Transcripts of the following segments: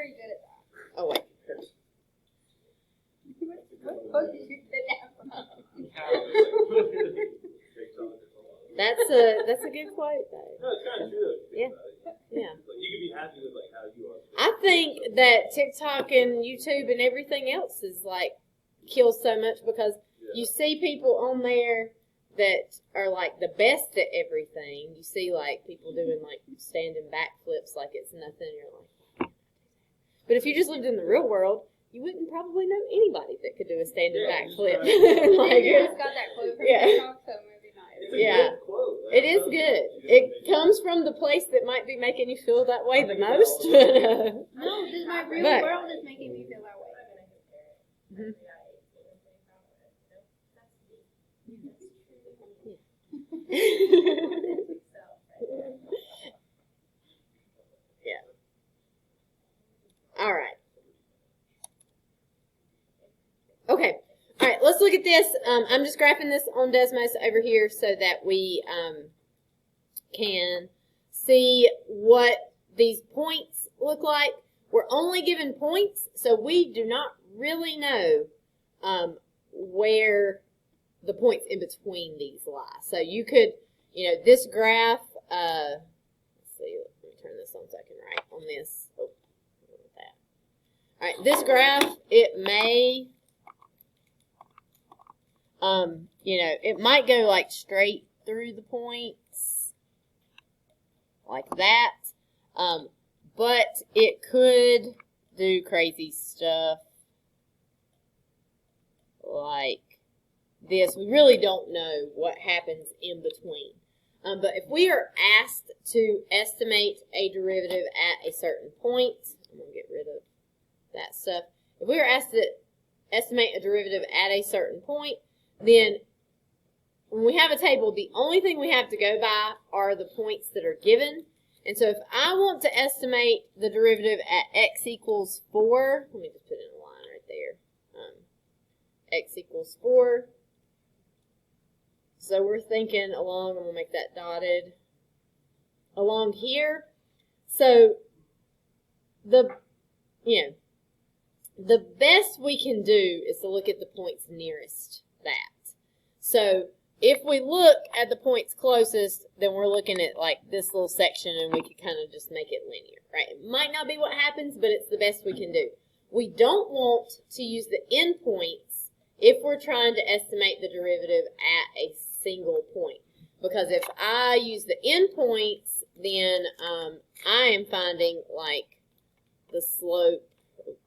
very good at that. Oh, wait. What did you get that from? That's a good quote, though. No, it's kind of true. Yeah. Yeah. You can be happy with like how you are. I think that TikTok and YouTube and everything else is like kills so much because you see people on there that are like the best at everything. You see like people doing like standing backflips like it's nothing. You're like, but if you just lived in the real world, you wouldn't probably know anybody that could do a standing backflip. Like, you just got that quote from TikTok, so maybe not. It's a good quote, right? It is good. It comes from the place that might be making you feel that way the most. No, this my real world is making me feel that way. Mhm. Yeah. All right. Okay. All right. Let's look at this. I'm just graphing this on Desmos over here so that we can see what these points look like. We're only given points, so we do not really know where the points in between these lie. So you could, this graph, let's see, let me turn this on so I can write on this. Oh, that. All right, this graph, it may, it might go like straight through the points, like that, but it could do crazy stuff like this. We really don't know what happens in between. But if we are asked to estimate a derivative at a certain point, I'm going to get rid of that stuff. If we are asked to estimate a derivative at a certain point, then when we have a table, the only thing we have to go by are the points that are given. And so if I want to estimate the derivative at x equals 4, let me just put in a line right there. X equals 4. So we're thinking along, I'm going to make that dotted, along here. So the best we can do is to look at the points nearest that. So if we look at the points closest, then we're looking at like this little section and we could kind of just make it linear, right? It might not be what happens, but it's the best we can do. We don't want to use the endpoints if we're trying to estimate the derivative at a single point. Because if I use the endpoints, then I am finding like the slope, oh,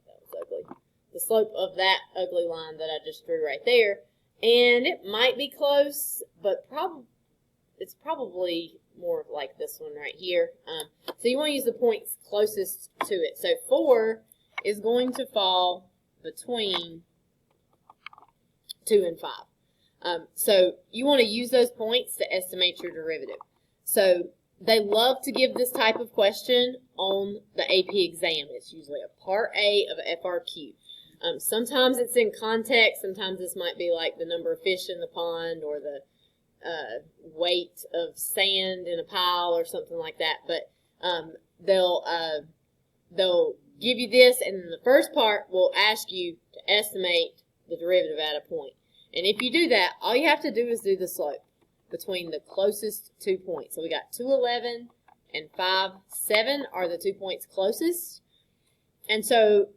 that was ugly, the slope of that ugly line that I just drew right there. And it might be close, but it's probably more like this one right here. So you want to use the points closest to it. So 4 is going to fall between 2 and 5. So you want to use those points to estimate your derivative. So they love to give this type of question on the AP exam. It's usually a part A of FRQ. Sometimes it's in context. Sometimes this might be like the number of fish in the pond or the weight of sand in a pile or something like that. But they'll give you this, and then the first part will ask you to estimate the derivative at a point. And if you do that, all you have to do is do the slope between the closest 2 points. So we got 211 and 57 are the 2 points closest. And so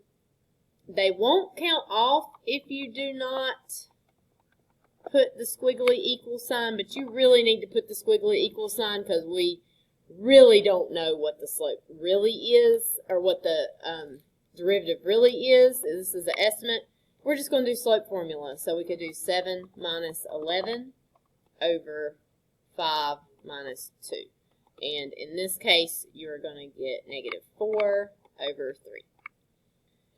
they won't count off if you do not put the squiggly equal sign, but you really need to put the squiggly equal sign because we really don't know what the slope really is or what the derivative really is. This is an estimate. We're just going to do slope formula. So we could do 7 minus 11 over 5 minus 2. And in this case, you're going to get negative 4 over 3.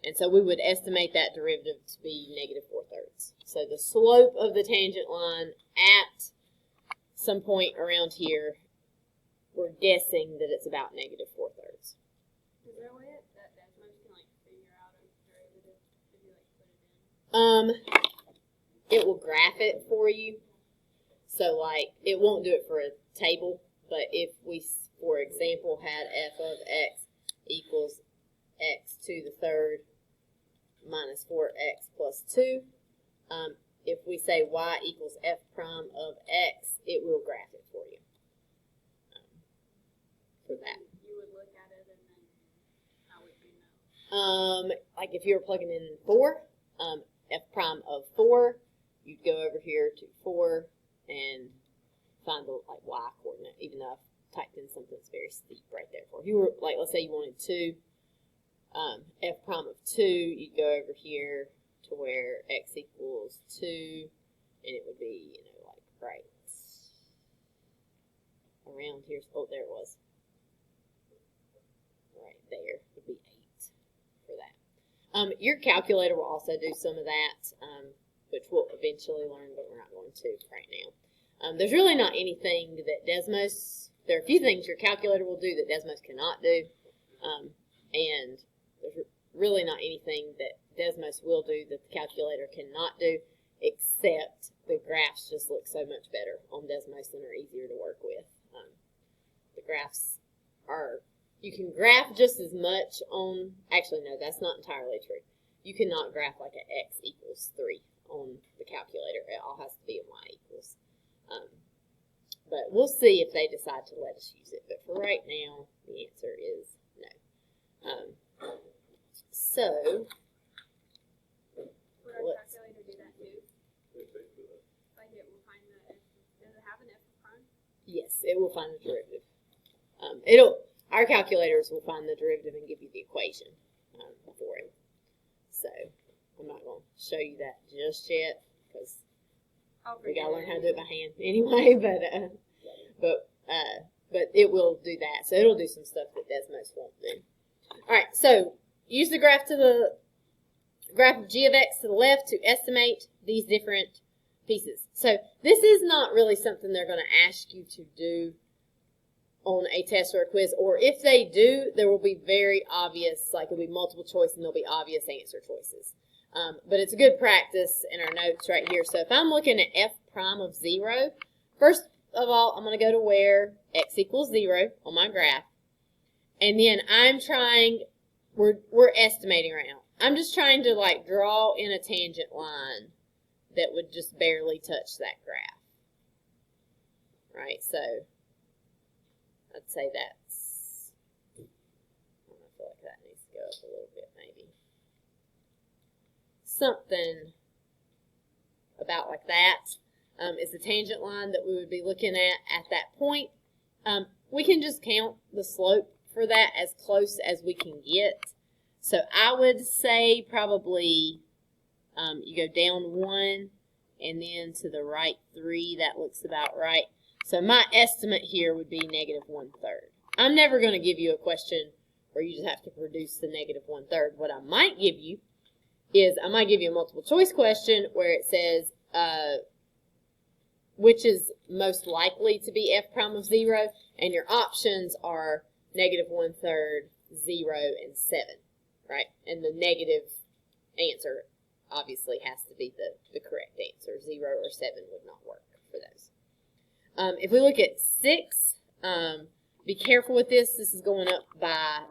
And so we would estimate that derivative to be negative 4/3. So the slope of the tangent line at some point around here, we're guessing that it's about negative 4/3. Is there a way that Desmos can like figure out a derivative if you like put it in? It will graph it for you. So like it won't do it for a table, but if we, for example, had f of x equals x to the third minus 4x plus 2. If we say y equals f prime of x, it will graph it for you for that. You would look at it and then how would you know? Like if you were plugging in 4, f prime of 4, you'd go over here to 4 and find the like y coordinate, even though I've typed in something that's very steep right there for. If you were like, let's say you wanted 2, f prime of 2, you'd go over here to where x equals 2, and it would be, you know, like right around here. Oh, there it was. Right there would be 8 for that. Your calculator will also do some of that, which we'll eventually learn, but we're not going to right now. There's really not anything that Desmos, there are a few things your calculator will do that Desmos cannot do, and there's really not anything that Desmos will do that the calculator cannot do, except the graphs just look so much better on Desmos and are easier to work with. The graphs are, you can graph just as much on, actually no, that's not entirely true. You cannot graph like an x equals 3 on the calculator. It all has to be a y equals. But we'll see if they decide to let us use it. But for right now, the answer is no. So, Would our calculator do that too? Like it will find the f, does it have an f prime? yes, it will find the derivative. Our calculators will find the derivative and give you the equation for it. So, I'm not going to show you that just yet because we got to learn how to do it by hand anyway. But it will do that. So it'll do some stuff that Desmos won't do. All right. So use the graph of g of x to the left to estimate these different pieces. So this is not really something they're going to ask you to do on a test or a quiz, or if they do, there will be very obvious, like it'll be multiple choice and there'll be obvious answer choices. But it's a good practice in our notes right here. So if I'm looking at f prime of 0, first of all, I'm going to go to where x equals 0 on my graph. And then I'm trying, we're estimating right now. I'm just trying to like draw in a tangent line that would just barely touch that graph. Right, so I'd say that's, I feel like that needs to go up a little bit maybe. Something about like that is the tangent line that we would be looking at that point. We can just count the slope for that as close as we can get. So I would say probably you go down 1 and then to the right 3. That looks about right. So my estimate here would be -1/3. I'm never going to give you a question where you just have to produce the -1/3. What I might give you is I might give you a multiple choice question where it says which is most likely to be f prime of 0, and your options are -1/3, 0, and 7, right? And the negative answer obviously has to be the correct answer. 0 or 7 would not work for those. If we look at 6, be careful with this. This is going up by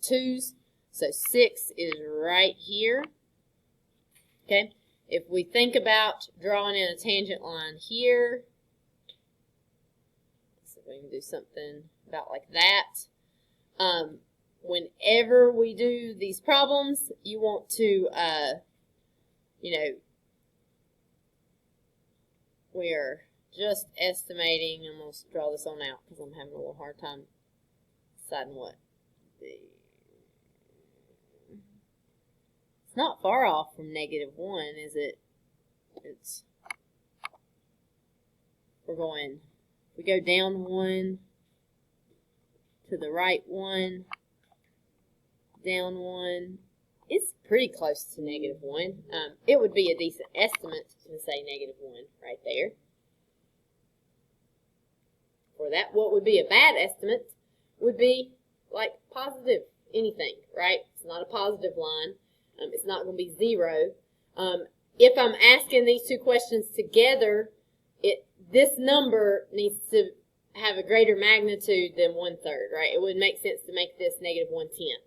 2s. So 6 is right here. Okay. If we think about drawing in a tangent line here, so we can do something about like that. Whenever we do these problems, you want to, we are just estimating. I'm going to draw this on out because I'm having a little hard time deciding what. It's not far off from -1, is it? We go down 1, to the right 1, down 1. It's pretty close to -1. It would be a decent estimate to say -1 right there. For that, what would be a bad estimate would be like positive anything, right? It's not a positive line. It's not going to be 0. If I'm asking these two questions together, this number needs to have a greater magnitude than 1/3, right? It would make sense to make this -1/10,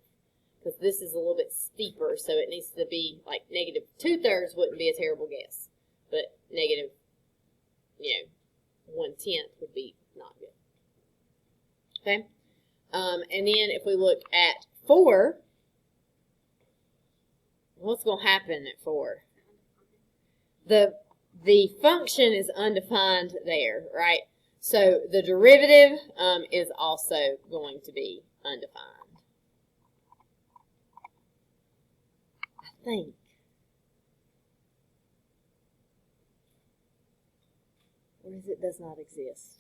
because this is a little bit steeper, so it needs to be like negative 2/3 wouldn't be a terrible guess, but negative, 1/10 would be not good. Okay, and then if we look at 4, what's going to happen at 4? The function is undefined there, right? So the derivative is also going to be undefined. I think. Or is it does not exist?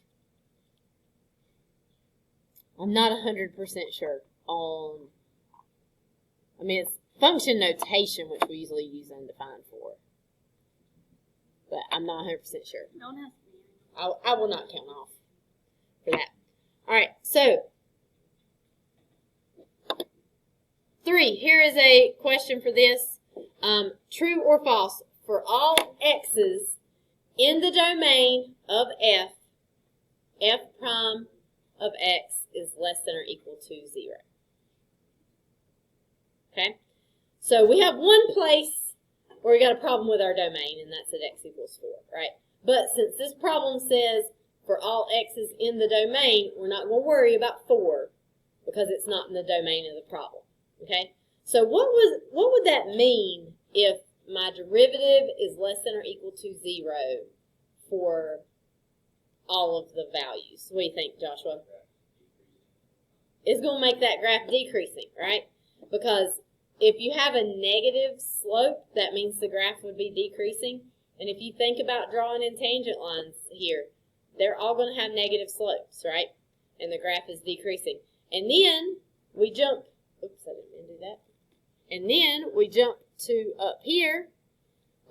I'm not 100% sure on, it's function notation, which we usually use undefined for. But I'm not 100% sure. Don't have to be. I will not count off for that. All right, so 3. Here is a question for this. True or false? For all x's in the domain of f, f prime of x is less than or equal to 0. Okay? So we have one place where we got a problem with our domain, and that's at x equals 4, right? But since this problem says for all x's in the domain, we're not going to worry about 4 because it's not in the domain of the problem. Okay? So what would that mean if my derivative is less than or equal to 0 for all of the values? What do you think, Joshua? It's going to make that graph decreasing, right? Because if you have a negative slope, that means the graph would be decreasing. And if you think about drawing in tangent lines here, they're all going to have negative slopes, right? And the graph is decreasing. And then we jump, oops, I didn't mean to do that. And then we jump to up here,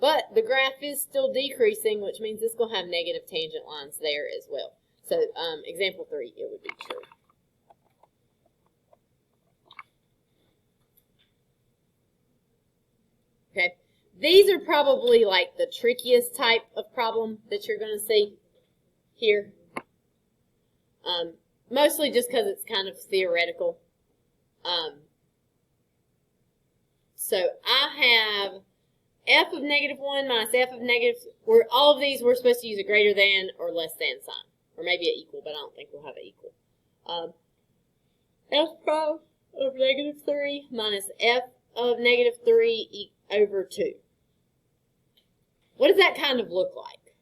but the graph is still decreasing, which means it's going to have negative tangent lines there as well. So example 3, it would be true. Okay, these are probably like the trickiest type of problem that you're going to see here. Mostly just because it's kind of theoretical. So I have f of -1 minus f of where all of these we're supposed to use a greater than or less than sign. Or maybe an equal, but I don't think we'll have an equal. F prime of -3 minus f of -3 over 2. What does that kind of look like?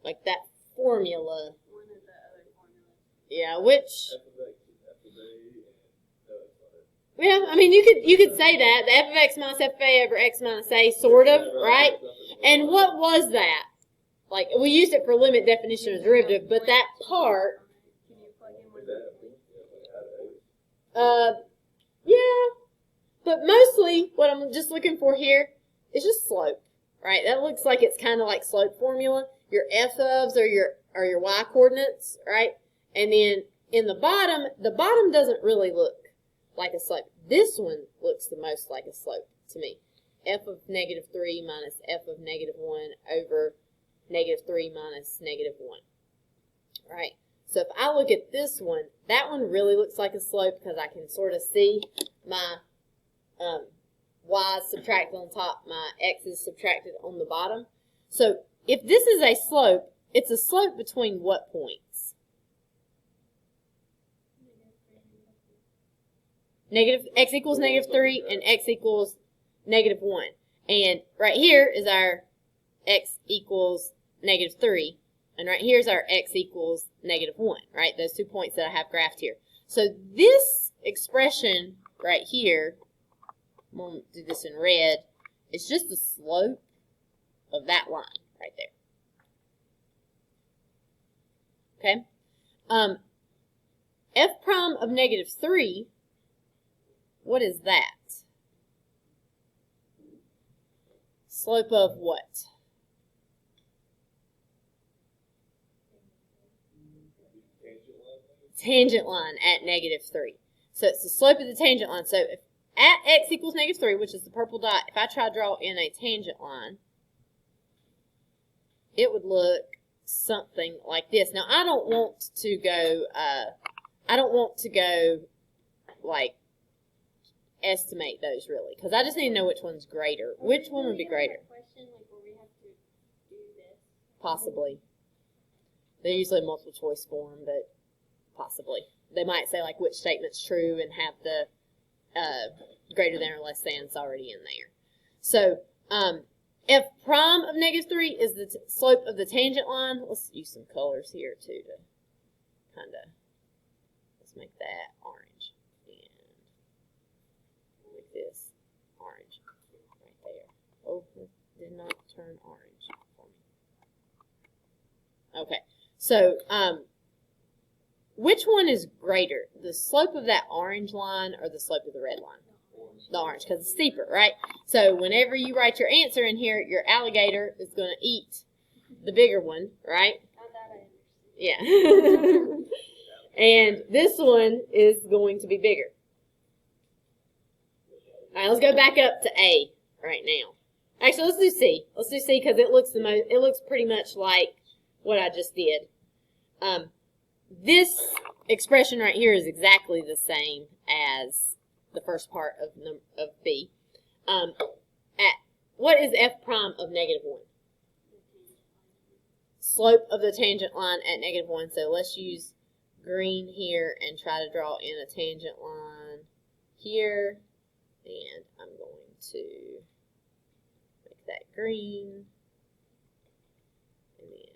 Like that formula. One of the other formulas. Yeah, which... Yeah, I mean, you could say that. The f of x minus f of a over x minus a, sort of, right? And what was that? Like, we used it for limit definition of derivative, but that part... Can you plug in one of the yeah. But mostly, what I'm just looking for here is just slope, right? That looks like it's kind of like slope formula. Your f ofs are your y coordinates, right? And then in the bottom doesn't really look like a slope. This one looks the most like a slope to me. F of -3 minus f of -1 over -3 minus -1, right? So if I look at this one, that one really looks like a slope because I can sort of see my y's subtracted on top, my x's subtracted on the bottom. So if this is a slope, it's a slope between what points? X equals -3 and x equals -1. And right here is our x equals -3. And right here's our x equals -1, right? Those 2 points that I have graphed here. So this expression right here, I'm going to do this in red, it's just the slope of that line right there. Okay? F prime of -3, what is that? Slope of what? Tangent line at -3. So it's the slope of the tangent line. So if at x equals -3, which is the purple dot, if I try to draw in a tangent line, it would look something like this. Now I don't want to go like estimate those really, because I just need to know which one's greater. Which one would be greater? Question, like, where we have to do this. Possibly. They're usually multiple choice form, but possibly. They might say like which statement's true and have the greater than or less than's already in there. So f prime of -3 is the slope of the tangent line. Let's use some colors here too to kind of, let's make that orange and make this orange right there. Oh, it did not turn orange for me. Okay, so which one is greater, the slope of that orange line or the slope of the red line? The orange, because it's steeper, right? So whenever you write your answer in here, your alligator is going to eat the bigger one, right? Not that I understand. Yeah. And this one is going to be bigger. All right, let's go back up to A right now. Actually, let's do C. Let's do C because it looks pretty much like what I just did. This expression right here is exactly the same as the first part of B. What is f prime of -1? Slope of the tangent line at -1. So let's use green here and try to draw in a tangent line here. And I'm going to make that green. And then,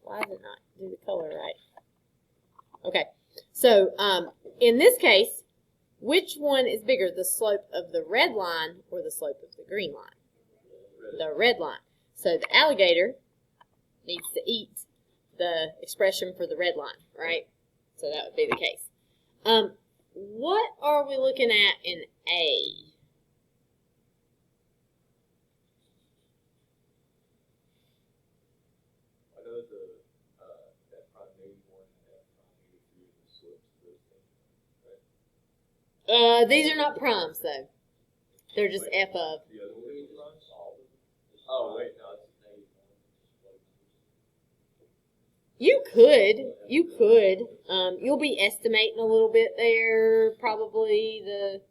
why does it not do the color right? Okay, so in this case, which one is bigger, the slope of the red line or the slope of the green line? The red line. So the alligator needs to eat the expression for the red line, right? So that would be the case. What are we looking at in A? I know the that prime -1 and that prime -3 is the slopes of those things, right? These are not primes though. They're just f of. The other one is prime solve. Oh wait, no, it's -1. You could. You'll be estimating a little bit there. Probably the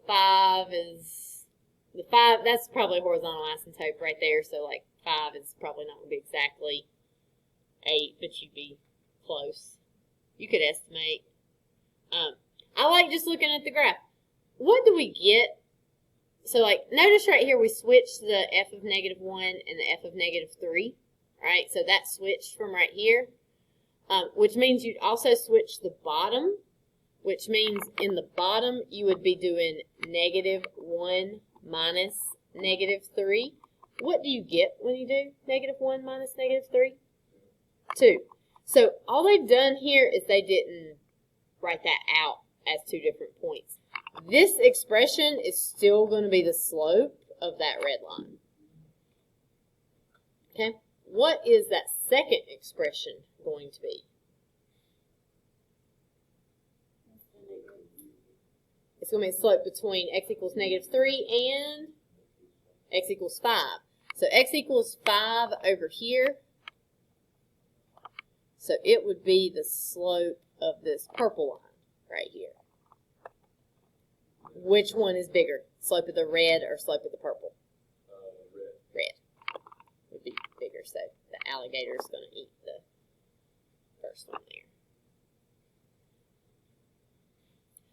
5 is the 5. That's probably horizontal asymptote right there. So like 5 is probably not going to be exactly 8, but you'd be close. You could estimate. I like just looking at the graph. What do we get? So like notice right here we switched the f of -1 and the f of -3. Right, so that switched from right here, which means you'd also switch the bottom, which means in the bottom you would be doing -1 minus -3. What do you get when you do -1 minus -3? 2. So all they've done here is they didn't write that out as 2 different points. This expression is still going to be the slope of that red line. Okay? What is that second expression going to be? It's going to be a slope between x equals -3 and x equals 5. So x equals 5 over here. So it would be the slope of this purple line right here. Which one is bigger? Slope of the red or slope of the purple? Red. Red would be bigger, so the alligator is going to eat the first one there.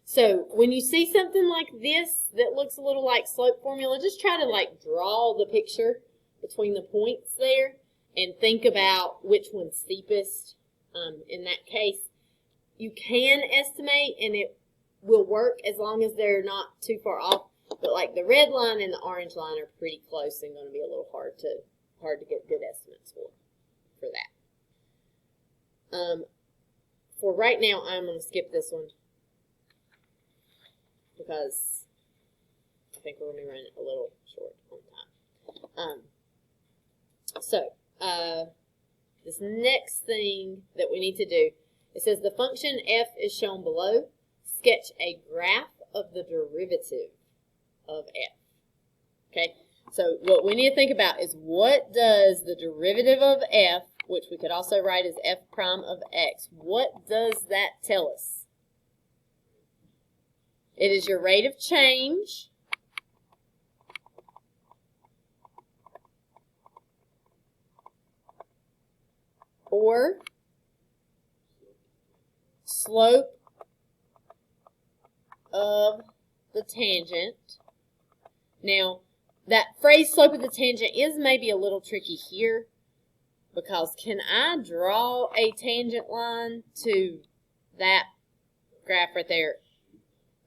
So when you see something like this that looks a little like slope formula, just try to like draw the picture between the points there and think about which one's steepest. In that case, you can estimate and it will work as long as they're not too far off. But like the red line and the orange line are pretty close and going to be a little hard to get good estimates for that. For right now, I'm going to skip this one because I think we're going to be running a little short on time. This next thing that we need to do, it says the function f is shown below. Sketch a graph of the derivative of f. Okay, so what we need to think about is what does the derivative of f which we could also write as f prime of x. What does that tell us? It is your rate of change or slope of the tangent. Now, that phrase slope of the tangent is maybe a little tricky here, because can I draw a tangent line to that graph right there?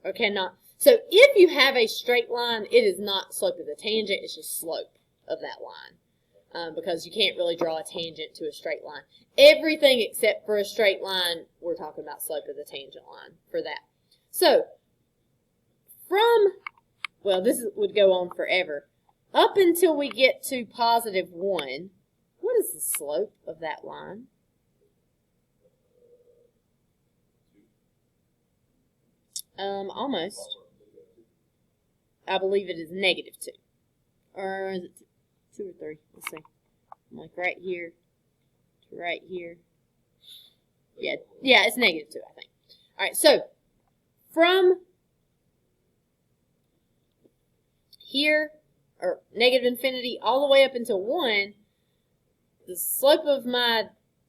Or cannot? So if you have a straight line, it is not slope of the tangent, it's just slope of that line. Because you can't really draw a tangent to a straight line. Everything except for a straight line, we're talking about slope of the tangent line for that. So, well, this would go on forever. Up until we get to positive 1, what is the slope of that line? Almost. I believe it is negative 2. Or is it 2 or 3? Let's see. I'm like right here to right here. Yeah, it's negative 2, I think. All right, so from here, or negative infinity, all the way up until 1, the slope of my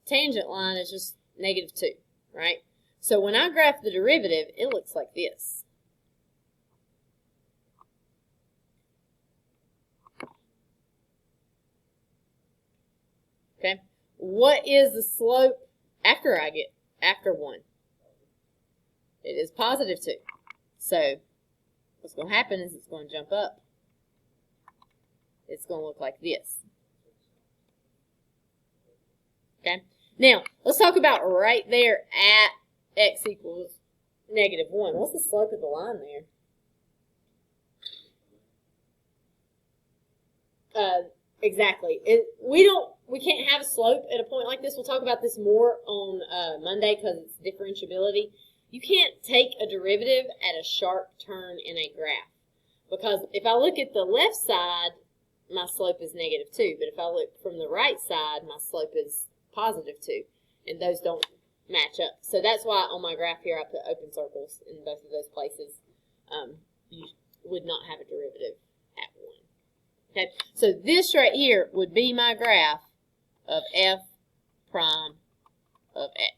tangent line is just negative 2, right? So when I graph the derivative, it looks like this. Okay, what is the slope after 1? It is positive 2. So what's going to happen is it's going to jump up. It's going to look like this. Okay, now let's talk about right there at x equals negative 1. What's the slope of the line there? Exactly. We can't have a slope at a point like this. We'll talk about this more on Monday because it's differentiability. You can't take a derivative at a sharp turn in a graph, because if I look at the left side, my slope is negative 2, but if I look from the right side, my slope is positive 2, and those don't match up. So that's why on my graph here I put open circles in both of those places. You would not have a derivative at 1. Okay, so this right here would be my graph of f prime of x.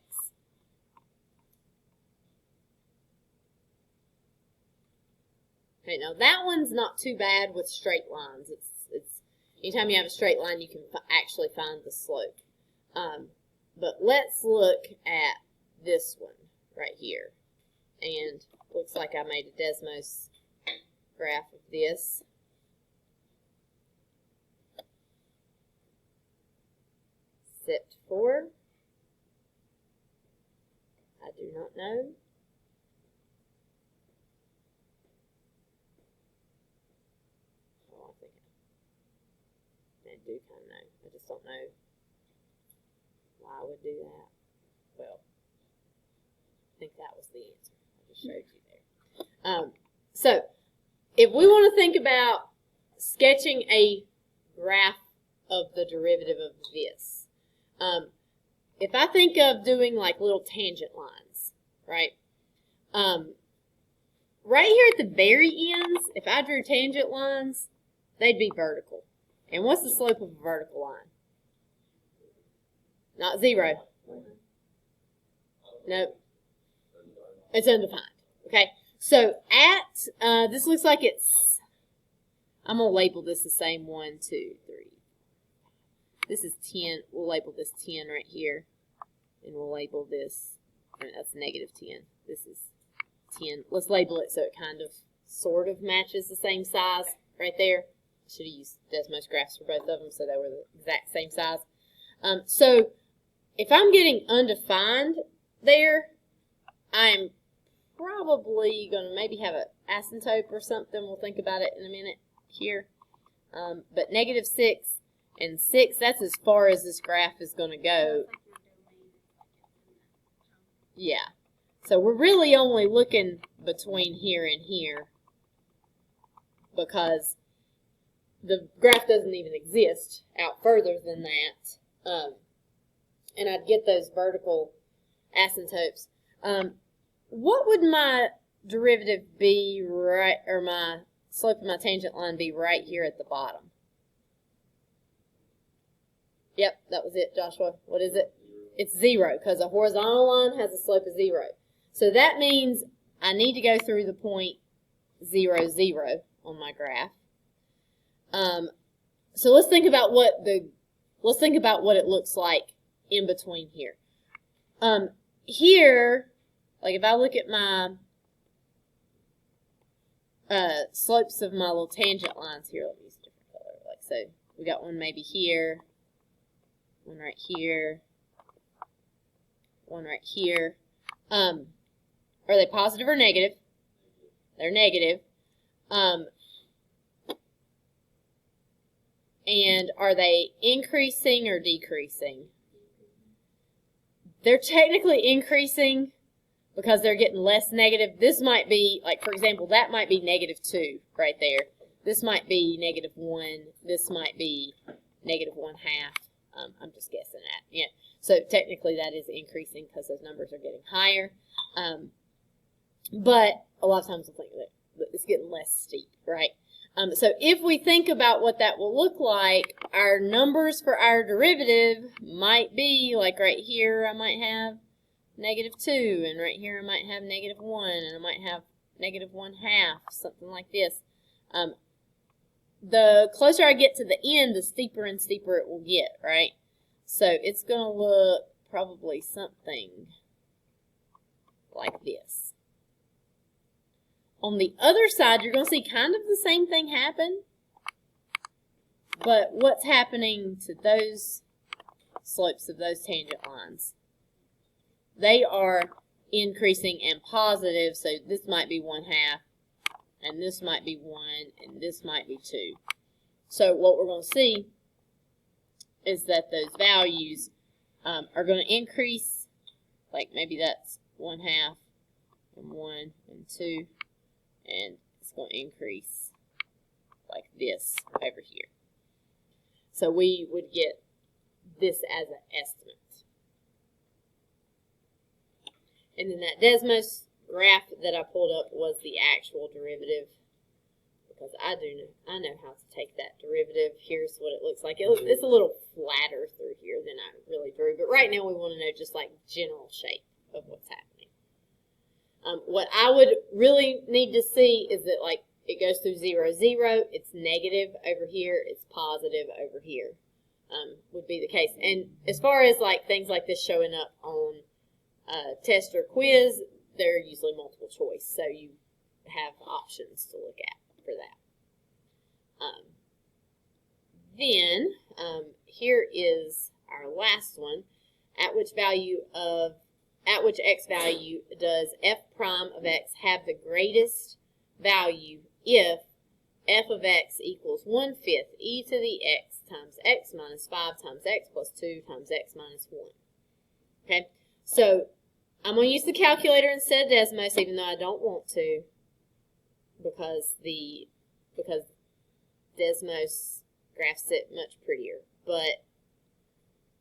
Okay, now that one's not too bad with straight lines. It's anytime you have a straight line, you can actually find the slope. But let's look at this one right here. And looks like I made a Desmos graph of this. Except for, I do not know. Oh, I think I do kind of know. I just don't know why I would do that. Well, I think that was the answer. I just showed you there. So, if we want to think about sketching a graph of the derivative of this, if I think of doing like little tangent lines, right? Right here at the very ends, if I drew tangent lines, they'd be vertical. And what's the slope of a vertical line? Not 0. Nope. It's undefined. Okay. So at, this looks like it's, I'm going to label this the same 1, 2, 3. This is 10. We'll label this 10 right here. And we'll label this, that's negative 10. This is 10. Let's label it so it kind of sort of matches the same size right there. I should have used Desmos graphs for both of them so they were the exact same size. So if I'm getting undefined there, I'm probably going to maybe have an asymptote or something. We'll think about it in a minute here. But negative 6 and 6, that's as far as this graph is going to go. Yeah. So we're really only looking between here and here because the graph doesn't even exist out further than that. and I'd get those vertical asymptotes, what would my derivative be right, or my slope of my tangent line be right here at the bottom? Yep, that was it, Joshua. What is it? It's 0, because a horizontal line has a slope of 0. So that means I need to go through the point 0, 0 on my graph. So let's think about what it looks like in between here. Here, like if I look at my slopes of my little tangent lines here, let me use a different color. Like so, we got one maybe here, one right here, one right here. Are they positive or negative? They're negative. And are they increasing or decreasing? They're technically increasing because they're getting less negative. This might be, like for example, that might be -2 right there. This might be -1. This might be -1/2. I'm just guessing that. Yeah. So technically that is increasing because those numbers are getting higher. But a lot of times I think that it's getting less steep, right? So if we think about what that will look like, our numbers for our derivative might be, like right here I might have -2, and right here I might have -1, and I might have -1/2, something like this. The closer I get to the end, the steeper and steeper it will get, right? So it's going to look probably something like this. On the other side, you're going to see kind of the same thing happen, but what's happening to those slopes of those tangent lines? They are increasing and positive, so this might be 1/2, and this might be 1, and this might be 2. So what we're going to see is that those values are going to increase, like maybe that's 1/2, and 1, and 2, and it's going to increase like this over here. So we would get this as an estimate. And then that Desmos graph that I pulled up was the actual derivative, because I know how to take that derivative. Here's what it looks like. It's a little flatter through here than I really drew, but right now we want to know just like general shape of what's happening. What I would really need to see is that like it goes through 0, 0, it's negative over here, it's positive over here, would be the case. And as far as like things like this showing up on test or quiz, they're usually multiple choice, so you have options to look at for that. Then here is our last one. At which x value does f prime of x have the greatest value if f of x equals 1/5 e to the x times x minus 5 times x plus 2 times x minus 1. Okay, so I'm going to use the calculator instead of Desmos, even though I don't want to, because Desmos graphs it much prettier. But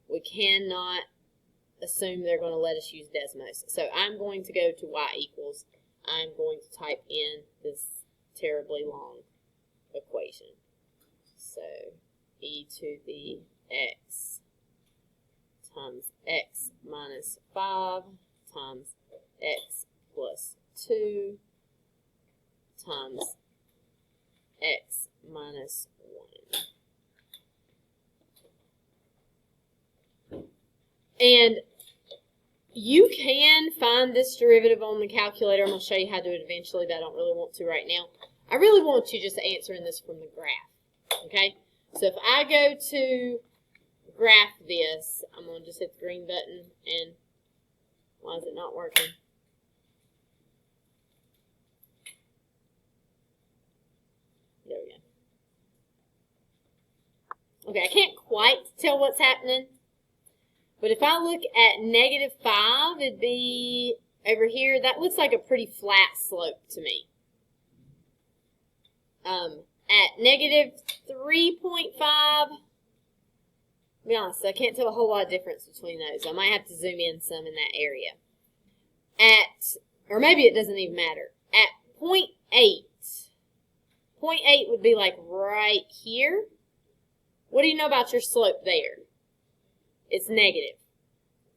we cannot assume they're going to let us use Desmos. So I'm going to go to y equals. I'm going to type in this terribly long equation. So e to the x times x minus 5 times x plus 2 times x minus 1. And you can find this derivative on the calculator. I'm going to show you how to do it eventually, but I don't really want to right now. I really want you just answering this from the graph. Okay? So if I go to graph this, I'm going to just hit the green button, and why is it not working? There we go. Okay, I can't quite tell what's happening. But if I look at -5, it'd be over here. That looks like a pretty flat slope to me. At -3.5, To be honest, I can't tell a whole lot of difference between those. I might have to zoom in some in that area. Or maybe it doesn't even matter. At point 8 would be like right here. What do you know about your slope there? It's negative.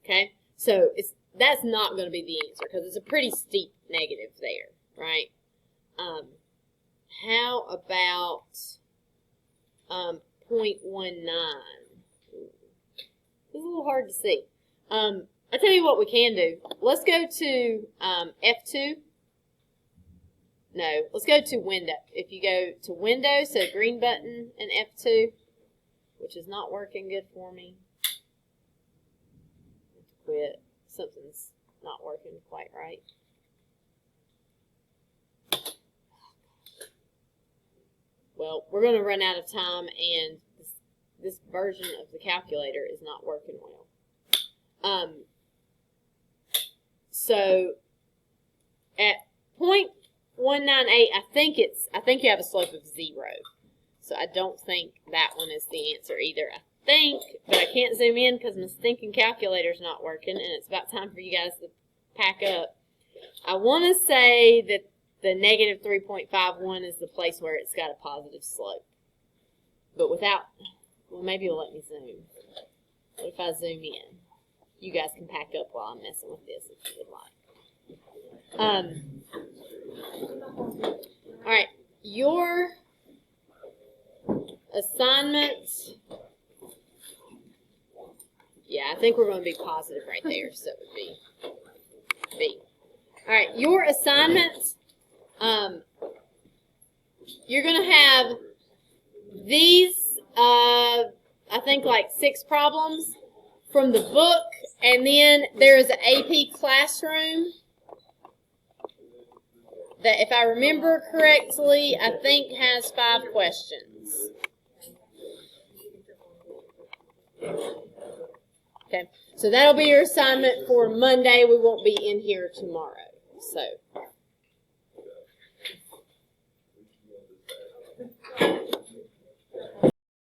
Okay? So that's not going to be the answer because it's a pretty steep negative there, right? How about 0.19? It's a little hard to see. I'll tell you what we can do. Let's go to F2. No, let's go to Window. If you go to Window, so green button and F2, which is not working good for me. I have to quit. Something's not working quite right. Well, we're going to run out of time, and this version of the calculator is not working well. So at 0.198, I think you have a slope of 0. So I don't think that one is the answer either. I think, but I can't zoom in because my stinking calculator's not working, and it's about time for you guys to pack up. I want to say that the negative 3.51 is the place where it's got a positive slope. But without, well, maybe it'll let me zoom. What if I zoom in? You guys can pack up while I'm messing with this if you would like. All right, your assignment. Yeah, I think we're going to be positive right there, so it would be B. All right, your assignment. You're going to have these, I think like 6 problems from the book, and then there is an AP Classroom that, if I remember correctly, I think has 5 questions. Okay, so that'll be your assignment for Monday. We won't be in here tomorrow. So.